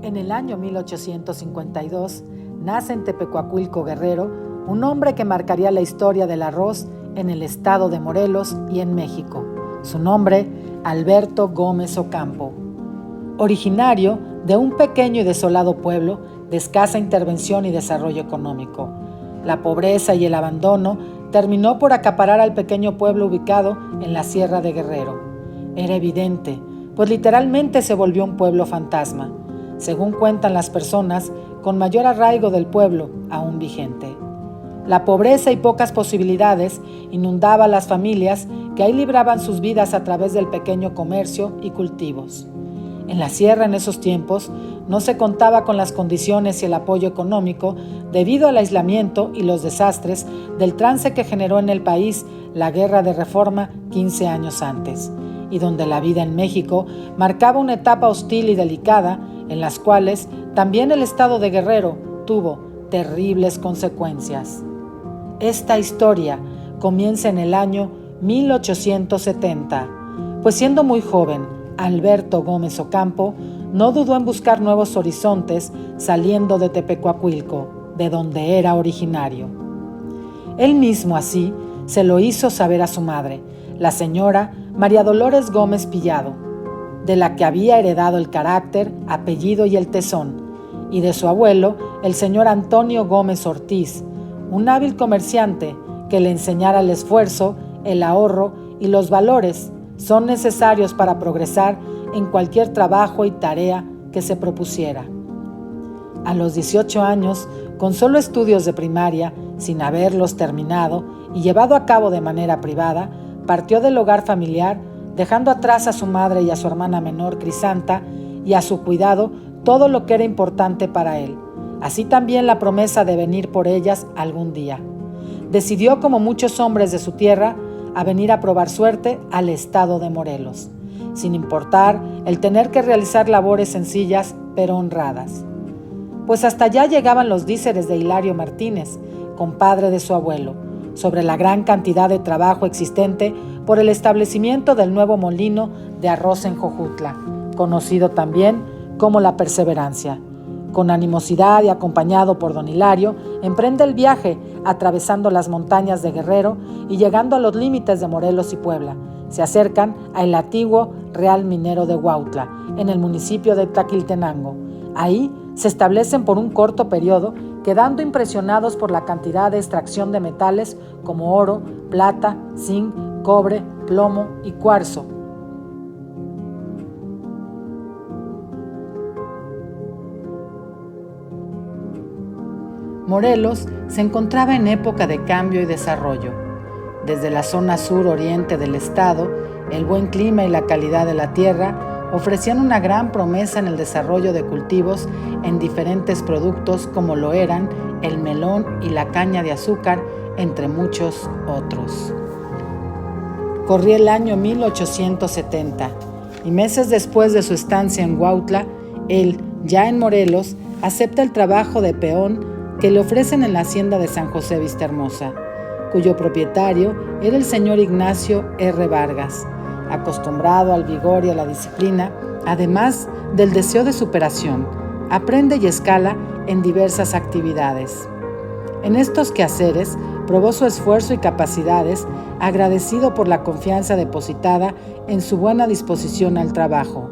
En el año 1852 nace en Tepecuacuilco, Guerrero, un hombre que marcaría la historia del arroz en el estado de Morelos y en México. Su nombre, Alberto Gómez Ocampo. Originario de un pequeño y desolado pueblo de escasa intervención y desarrollo económico, la pobreza y el abandono terminó por acaparar al pequeño pueblo ubicado en la Sierra de Guerrero. Era evidente, pues literalmente se volvió un pueblo fantasma, según cuentan las personas con mayor arraigo del pueblo aún vigente. La pobreza y pocas posibilidades inundaba a las familias que ahí libraban sus vidas a través del pequeño comercio y cultivos. En la sierra en esos tiempos no se contaba con las condiciones y el apoyo económico debido al aislamiento y los desastres del trance que generó en el país la Guerra de Reforma 15 años antes, y donde la vida en México marcaba una etapa hostil y delicada en las cuales también el estado de Guerrero tuvo terribles consecuencias. Esta historia comienza en el año 1870, pues siendo muy joven, Alberto Gómez Ocampo no dudó en buscar nuevos horizontes saliendo de Tepecuacuilco, de donde era originario. Él mismo así se lo hizo saber a su madre, la señora María Dolores Gómez Pillado, de la que había heredado el carácter, apellido y el tesón, y de su abuelo, el señor Antonio Gómez Ortiz, un hábil comerciante que le enseñara el esfuerzo, el ahorro y los valores son necesarios para progresar en cualquier trabajo y tarea que se propusiera. A los 18 años, con solo estudios de primaria, sin haberlos terminado y llevado a cabo de manera privada, partió del hogar familiar, dejando atrás a su madre y a su hermana menor Crisanta y a su cuidado todo lo que era importante para él, así también la promesa de venir por ellas algún día. Decidió, como muchos hombres de su tierra, a venir a probar suerte al estado de Morelos, sin importar el tener que realizar labores sencillas pero honradas. Pues hasta allá llegaban los díceres de Hilario Martínez, compadre de su abuelo, sobre la gran cantidad de trabajo existente por el establecimiento del nuevo molino de arroz en Jojutla, conocido también como La Perseverancia. Con animosidad y acompañado por don Hilario, emprende el viaje atravesando las montañas de Guerrero y llegando a los límites de Morelos y Puebla. Se acercan al antiguo Real Minero de Huautla, en el municipio de Tlaquiltenango. Ahí se establecen por un corto periodo, quedando impresionados por la cantidad de extracción de metales como oro, plata, zinc, cobre, plomo y cuarzo. Morelos se encontraba en época de cambio y desarrollo. Desde la zona sur-oriente del estado, el buen clima y la calidad de la tierra ofrecían una gran promesa en el desarrollo de cultivos en diferentes productos como lo eran el melón y la caña de azúcar, entre muchos otros. Corría el año 1870 y meses después de su estancia en Huautla, él, ya en Morelos, acepta el trabajo de peón que le ofrecen en la hacienda de San José Vistahermosa, cuyo propietario era el señor Ignacio R. Vargas, acostumbrado al vigor y a la disciplina, además del deseo de superación. Aprende y escala en diversas actividades. En estos quehaceres probó su esfuerzo y capacidades, agradecido por la confianza depositada en su buena disposición al trabajo.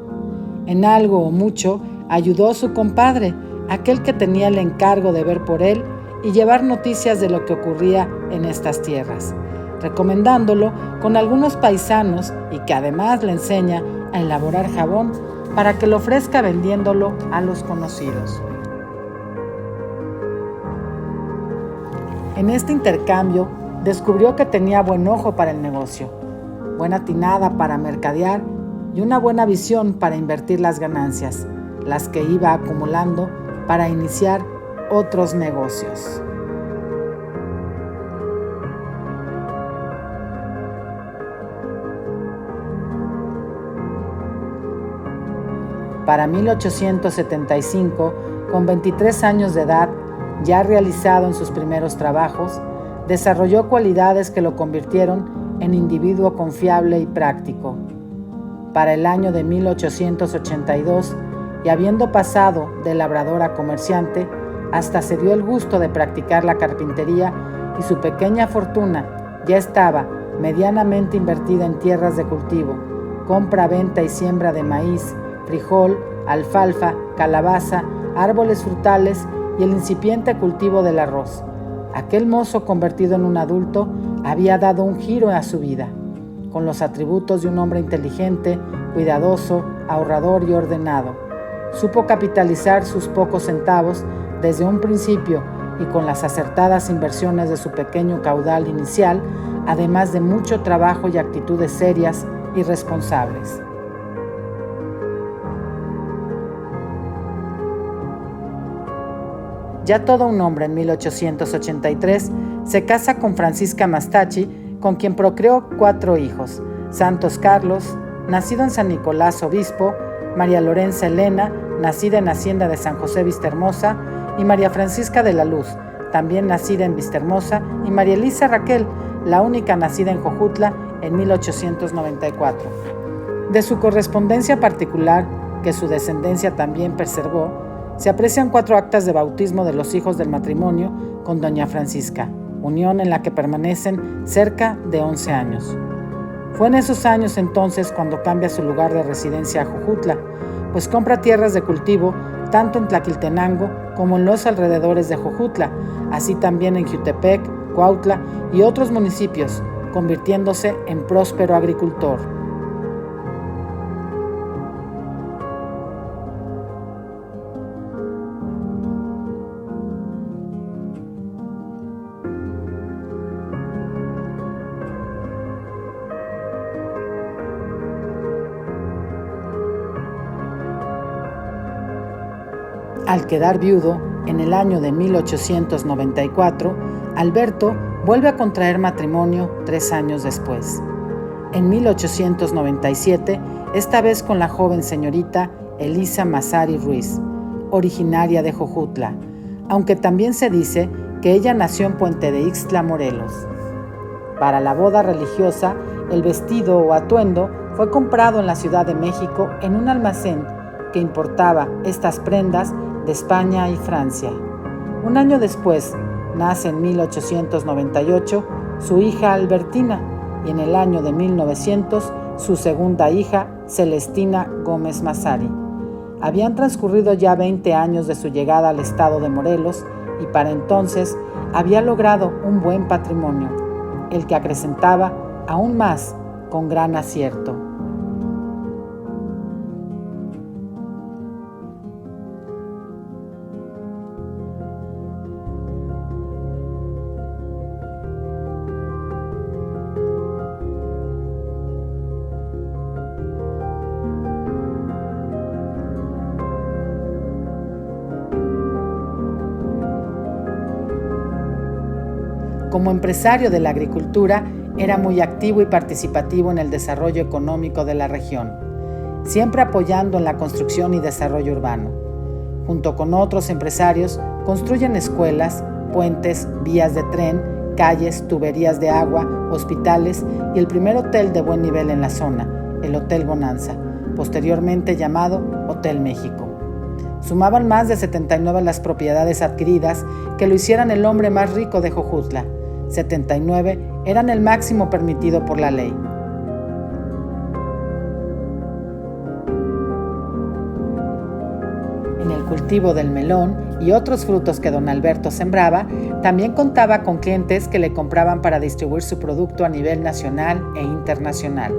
En algo o mucho ayudó a su compadre, aquel que tenía el encargo de ver por él y llevar noticias de lo que ocurría en estas tierras, recomendándolo con algunos paisanos y que además le enseña a elaborar jabón para que lo ofrezca vendiéndolo a los conocidos. En este intercambio descubrió que tenía buen ojo para el negocio, buena tinada para mercadear y una buena visión para invertir las ganancias, las que iba acumulando para iniciar otros negocios. Para 1875, con 23 años de edad, ya realizado en sus primeros trabajos, desarrolló cualidades que lo convirtieron en individuo confiable y práctico. Para el año de 1882, y habiendo pasado de labrador a comerciante, hasta se dio el gusto de practicar la carpintería y su pequeña fortuna ya estaba medianamente invertida en tierras de cultivo, compra, venta y siembra de maíz, frijol, alfalfa, calabaza, árboles frutales y el incipiente cultivo del arroz. Aquel mozo convertido en un adulto había dado un giro a su vida, con los atributos de un hombre inteligente, cuidadoso, ahorrador y ordenado. Supo capitalizar sus pocos centavos desde un principio y con las acertadas inversiones de su pequeño caudal inicial, además de mucho trabajo y actitudes serias y responsables. Ya todo un hombre, en 1883, se casa con Francisca Mastacci, con quien procreó 4 hijos: Santos Carlos, nacido en San Nicolás Obispo; María Lorenza Elena, nacida en Hacienda de San José Vistahermosa; y María Francisca de la Luz, también nacida en Vistahermosa; y María Elisa Raquel, la única nacida en Jojutla en 1894. De su correspondencia particular, que su descendencia también preservó, se aprecian 4 actas de bautismo de los hijos del matrimonio con doña Francisca, unión en la que permanecen cerca de 11 años. Fue en esos años entonces cuando cambia su lugar de residencia a Jojutla, pues compra tierras de cultivo tanto en Tlaquiltenango como en los alrededores de Jojutla, así también en Jiutepec, Cuautla y otros municipios, convirtiéndose en próspero agricultor. Al quedar viudo, en el año de 1894, Alberto vuelve a contraer matrimonio 3 años después. En 1897, esta vez con la joven señorita Elisa Massari Ruiz, originaria de Jojutla, aunque también se dice que ella nació en Puente de Ixtla, Morelos. Para la boda religiosa, el vestido o atuendo fue comprado en la Ciudad de México en un almacén que importaba estas prendas de España y Francia. Un año después, nace en 1898 su hija Albertina y en el año de 1900 su segunda hija Celestina Gómez Massari. Habían transcurrido ya 20 años de su llegada al estado de Morelos y para entonces había logrado un buen patrimonio, el que acrecentaba aún más con gran acierto. Como empresario de la agricultura, era muy activo y participativo en el desarrollo económico de la región, siempre apoyando en la construcción y desarrollo urbano. Junto con otros empresarios, construyen escuelas, puentes, vías de tren, calles, tuberías de agua, hospitales y el primer hotel de buen nivel en la zona, el Hotel Bonanza, posteriormente llamado Hotel México. Sumaban más de 79 las propiedades adquiridas que lo hicieran el hombre más rico de Jojutla. 79 eran el máximo permitido por la ley. En el cultivo del melón y otros frutos que don Alberto sembraba, también contaba con clientes que le compraban para distribuir su producto a nivel nacional e internacional,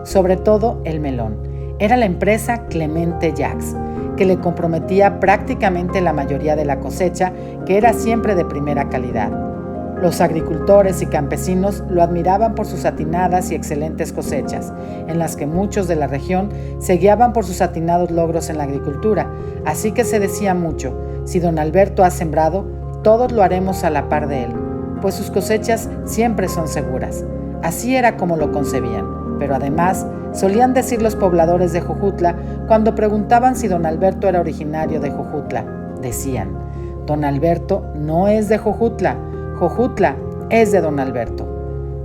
sobre todo el melón. Era la empresa Clemente Jacks, que le comprometía prácticamente la mayoría de la cosecha, que era siempre de primera calidad. Los agricultores y campesinos lo admiraban por sus atinadas y excelentes cosechas, en las que muchos de la región se guiaban por sus atinados logros en la agricultura, así que se decía mucho: si don Alberto ha sembrado, todos lo haremos a la par de él, pues sus cosechas siempre son seguras. Así era como lo concebían, pero además solían decir los pobladores de Jojutla cuando preguntaban si don Alberto era originario de Jojutla. Decían: don Alberto no es de Jojutla, Jojutla es de don Alberto.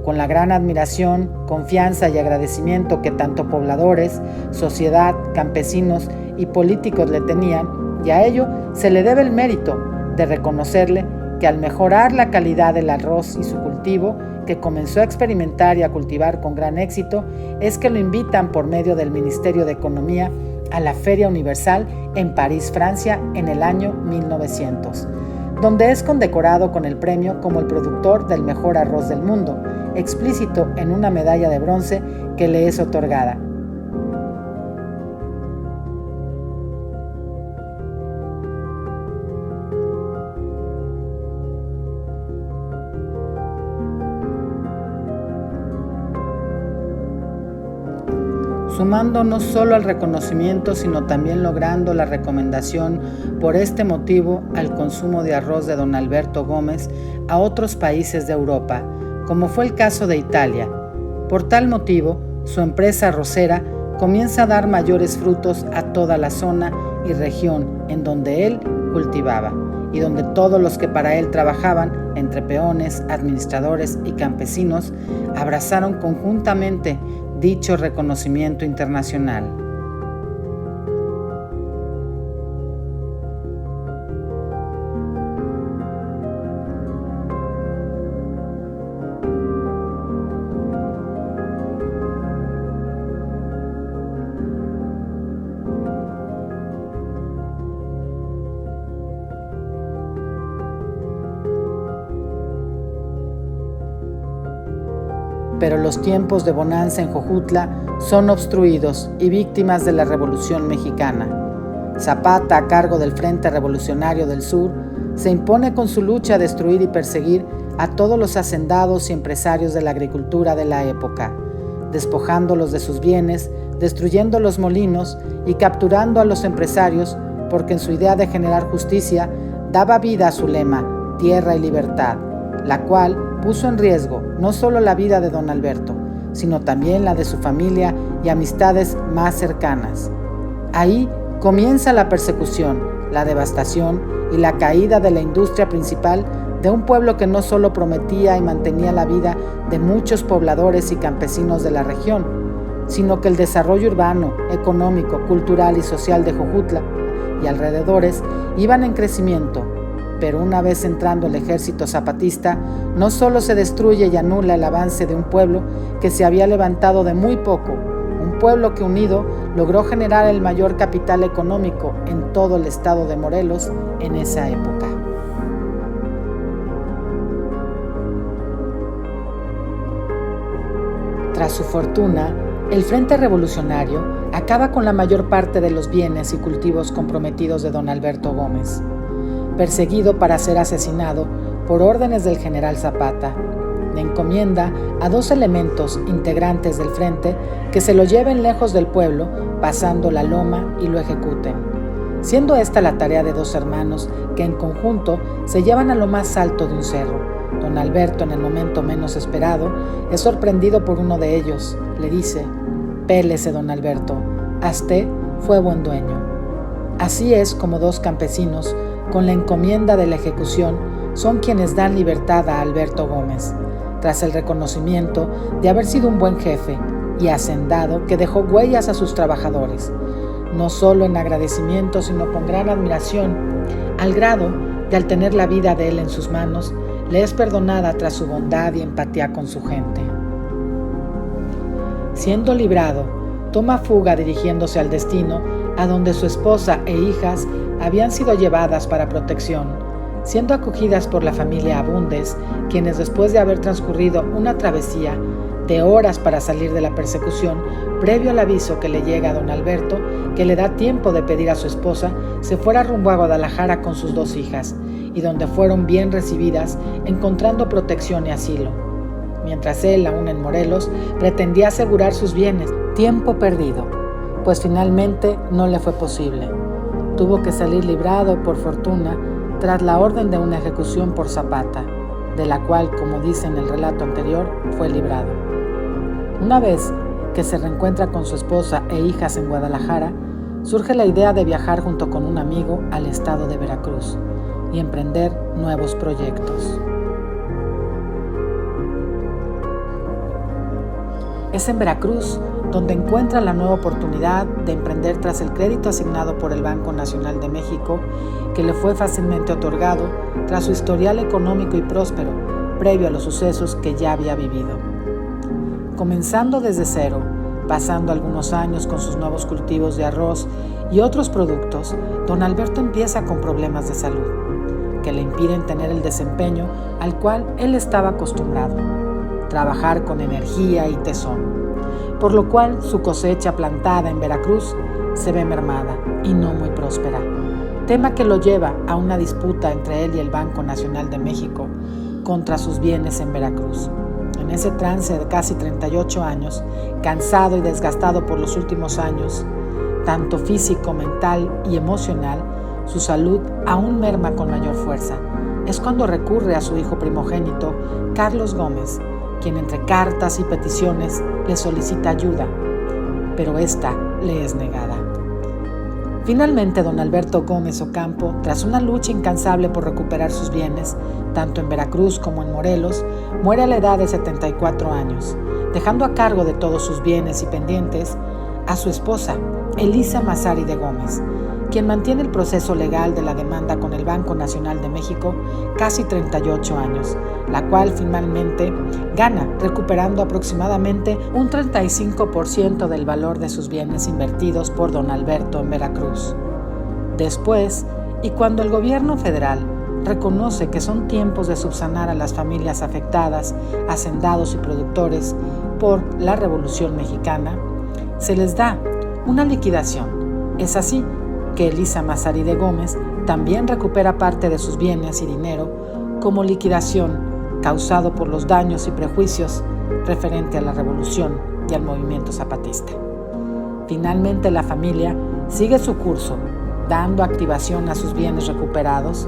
Con la gran admiración, confianza y agradecimiento que tanto pobladores, sociedad, campesinos y políticos le tenían, y a ello se le debe el mérito de reconocerle que al mejorar la calidad del arroz y su cultivo, que comenzó a experimentar y a cultivar con gran éxito, es que lo invitan por medio del Ministerio de Economía a la Feria Universal en París, Francia, en el año 1900, donde es condecorado con el premio como el productor del mejor arroz del mundo, explícito en una medalla de bronce que le es otorgada. Sumando no solo al reconocimiento, sino también logrando la recomendación por este motivo al consumo de arroz de don Alberto Gómez a otros países de Europa, como fue el caso de Italia. Por tal motivo, su empresa arrocera comienza a dar mayores frutos a toda la zona y región en donde él cultivaba, y donde todos los que para él trabajaban, entre peones, administradores y campesinos, abrazaron conjuntamente dicho reconocimiento internacional. Pero los tiempos de bonanza en Jojutla son obstruidos y víctimas de la Revolución Mexicana. Zapata, a cargo del Frente Revolucionario del Sur, se impone con su lucha a destruir y perseguir a todos los hacendados y empresarios de la agricultura de la época, despojándolos de sus bienes, destruyendo los molinos y capturando a los empresarios, porque en su idea de generar justicia daba vida a su lema, tierra y libertad, la cual puso en riesgo no solo la vida de don Alberto, sino también la de su familia y amistades más cercanas. Ahí comienza la persecución, la devastación y la caída de la industria principal de un pueblo que no solo prometía y mantenía la vida de muchos pobladores y campesinos de la región, sino que el desarrollo urbano, económico, cultural y social de Jojutla y alrededores iban en crecimiento. Pero una vez entrando el ejército zapatista, no solo se destruye y anula el avance de un pueblo que se había levantado de muy poco, un pueblo que unido logró generar el mayor capital económico en todo el estado de Morelos en esa época. Tras su fortuna, el Frente Revolucionario acaba con la mayor parte de los bienes y cultivos comprometidos de don Alberto Gómez. Perseguido para ser asesinado por órdenes del general Zapata, le encomienda a 2 elementos integrantes del frente que se lo lleven lejos del pueblo, pasando la loma y lo ejecuten, siendo esta la tarea de 2 hermanos que en conjunto se llevan a lo más alto de un cerro. Don Alberto, en el momento menos esperado, es sorprendido por uno de ellos. Le dice: «Pélese, don Alberto, asté fue buen dueño». Así es como 2 campesinos, con la encomienda de la ejecución, son quienes dan libertad a Alberto Gómez, tras el reconocimiento de haber sido un buen jefe y hacendado que dejó huellas a sus trabajadores, no solo en agradecimiento, sino con gran admiración, al grado de, al tener la vida de él en sus manos, le es perdonada tras su bondad y empatía con su gente. Siendo librado, toma fuga dirigiéndose al destino a donde su esposa e hijas habían sido llevadas para protección, siendo acogidas por la familia Abundes, quienes después de haber transcurrido una travesía de horas para salir de la persecución, previo al aviso que le llega a don Alberto, que le da tiempo de pedir a su esposa, se fuera rumbo a Guadalajara con sus 2 hijas, y donde fueron bien recibidas, encontrando protección y asilo. Mientras él, aún en Morelos, pretendía asegurar sus bienes, tiempo perdido, pues finalmente no le fue posible. Tuvo que salir librado, por fortuna, tras la orden de una ejecución por Zapata, de la cual, como dice en el relato anterior, fue librado. Una vez que se reencuentra con su esposa e hijas en Guadalajara, surge la idea de viajar junto con un amigo al estado de Veracruz y emprender nuevos proyectos. Es en Veracruz donde encuentra la nueva oportunidad de emprender tras el crédito asignado por el Banco Nacional de México, que le fue fácilmente otorgado tras su historial económico y próspero, previo a los sucesos que ya había vivido. Comenzando desde cero, pasando algunos años con sus nuevos cultivos de arroz y otros productos, don Alberto empieza con problemas de salud, que le impiden tener el desempeño al cual él estaba acostumbrado, trabajar con energía y tesón, por lo cual su cosecha plantada en Veracruz se ve mermada y no muy próspera, tema que lo lleva a una disputa entre él y el Banco Nacional de México contra sus bienes en Veracruz. En ese trance de casi 38 años, cansado y desgastado por los últimos años, tanto físico, mental y emocional, su salud aún merma con mayor fuerza. Es cuando recurre a su hijo primogénito, Carlos Gómez, quien entre cartas y peticiones le solicita ayuda, pero esta le es negada. Finalmente, don Alberto Gómez Ocampo, tras una lucha incansable por recuperar sus bienes, tanto en Veracruz como en Morelos, muere a la edad de 74 años, dejando a cargo de todos sus bienes y pendientes a su esposa, Elisa Massari de Gómez, quien mantiene el proceso legal de la demanda con el Banco Nacional de México casi 38 años, la cual finalmente gana, recuperando aproximadamente un 35% del valor de sus bienes invertidos por don Alberto en Veracruz. Después, y cuando el gobierno federal reconoce que son tiempos de subsanar a las familias afectadas, hacendados y productores por la Revolución Mexicana, se les da una liquidación. Es así que Elisa Massari de Gómez también recupera parte de sus bienes y dinero como liquidación causado por los daños y prejuicios referente a la revolución y al movimiento zapatista. Finalmente, la familia sigue su curso, dando activación a sus bienes recuperados,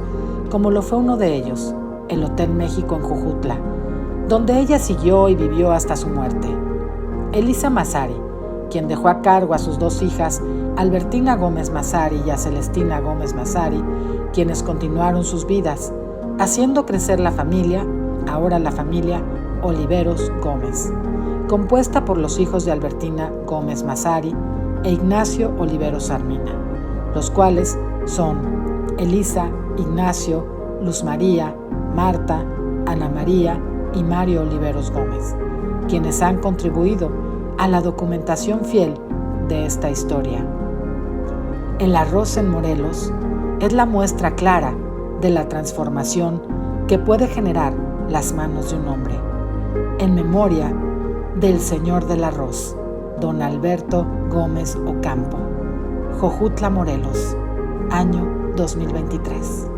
como lo fue uno de ellos, el Hotel México en Jojutla, donde ella siguió y vivió hasta su muerte. Elisa Massari, quien dejó a cargo a sus dos hijas, Albertina Gómez Massari y a Celestina Gómez Massari, quienes continuaron sus vidas, haciendo crecer la familia, ahora la familia Oliveros Gómez, compuesta por los hijos de Albertina Gómez Massari e Ignacio Oliveros Armina, los cuales son Elisa, Ignacio, Luz María, Marta, Ana María y Mario Oliveros Gómez, quienes han contribuido a la documentación fiel de esta historia. El arroz en Morelos es la muestra clara de la transformación que puede generar las manos de un hombre. En memoria del señor del arroz, don Alberto Gómez Ocampo, Jojutla, Morelos, año 2023.